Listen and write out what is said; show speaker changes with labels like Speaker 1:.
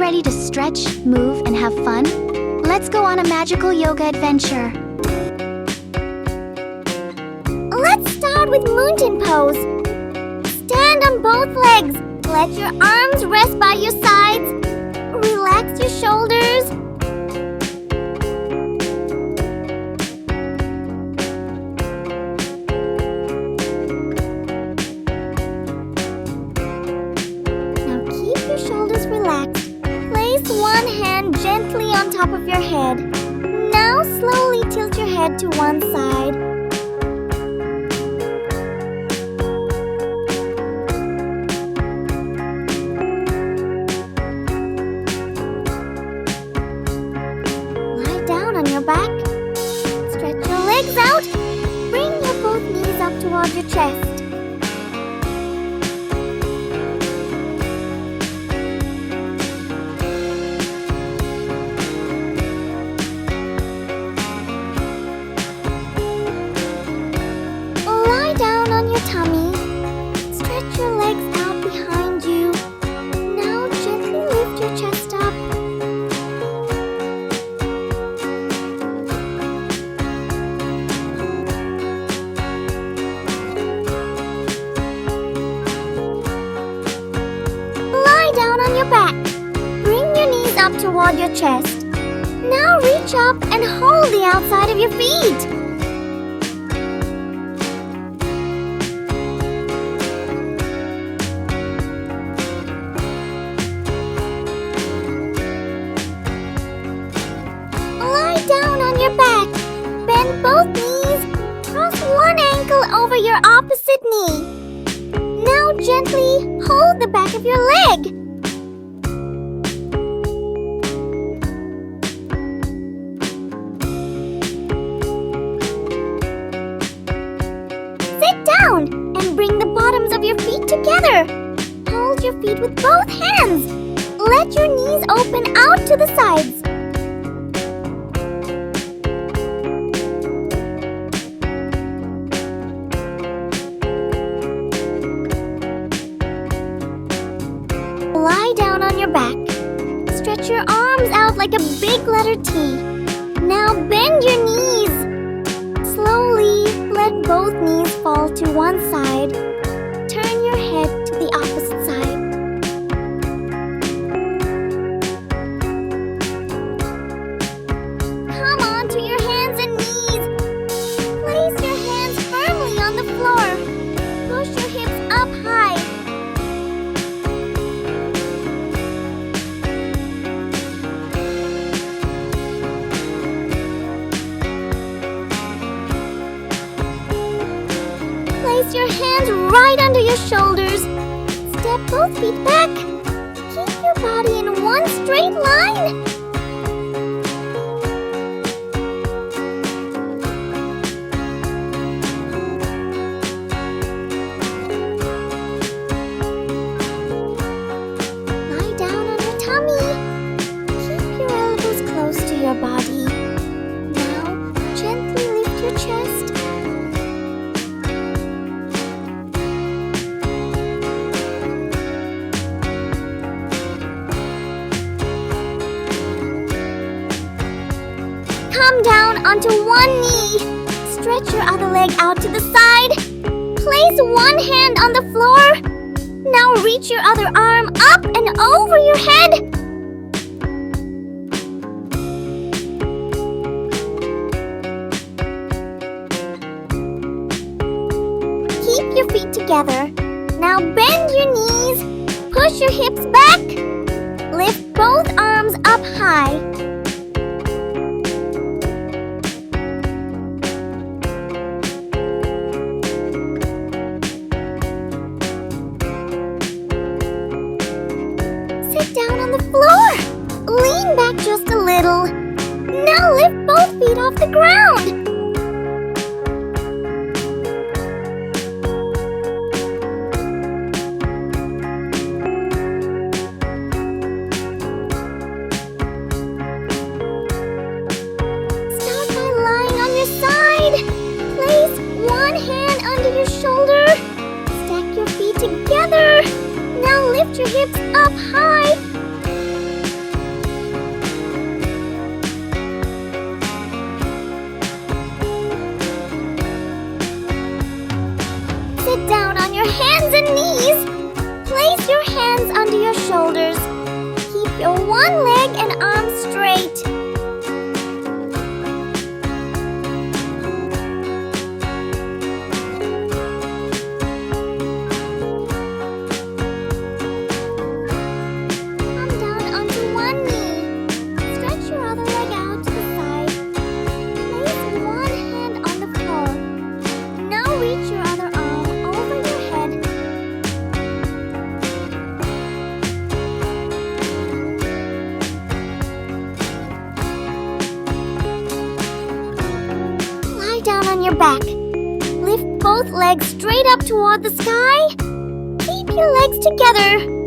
Speaker 1: ready to stretch, move, and have fun? Let's go on a magical yoga adventure.
Speaker 2: Let's start with mountain pose. Stand on both legs. Let your arms rest by your sides. Relax your shoulders. Now keep your shoulders relaxed. Place one hand gently on top of your head. Now slowly tilt your head to one side. Back. Stretch your legs out. Bring your both knees up toward your chest. Lie down on your tummy. Stretch your legs out behind you. Now gently lift your chest up. Back. Bring your knees up toward your chest. Now reach up and hold the outside of your feet. Lie down on your back. Bend both knees. Cross one ankle over your opposite knee. Now gently hold the back of your leg. And bring the bottoms of your feet together. Hold your feet with both hands. Let your knees open out to the sides. Lie down on your back. Stretch your arms out like a big letter T. Now bend your knees. Slowly let both knees fall to one side. Turn your head to the opposite side. Come on to your hands and knees. Place your hands firmly on the floor. Push your hips up high. Place your hands right under your shoulders. Step both feet back. Keep your body in one straight line. Lie down on your tummy. Keep your elbows close to your body. Now, gently lift your chest. Come down onto one knee. Stretch your other leg out to the side. Place one hand on the floor. Now reach your other arm up and over your head. Keep your feet together. Now bend your knees. Push your hips back. Lift both arms up high. Sit down on the floor. Lean back just a little. Now lift both feet off the ground. Start by lying on your side. Place one hand under your shoulder. Stack your feet together. Now lift your hips up high. your hands under your shoulders. Keep your one leg and arms straight. Come down onto one knee. Stretch your other leg out to the side. Place one hand on the floor. Now reach your other arm over your head. Lie down on your back. Lift both legs straight up toward the sky. Keep your legs together.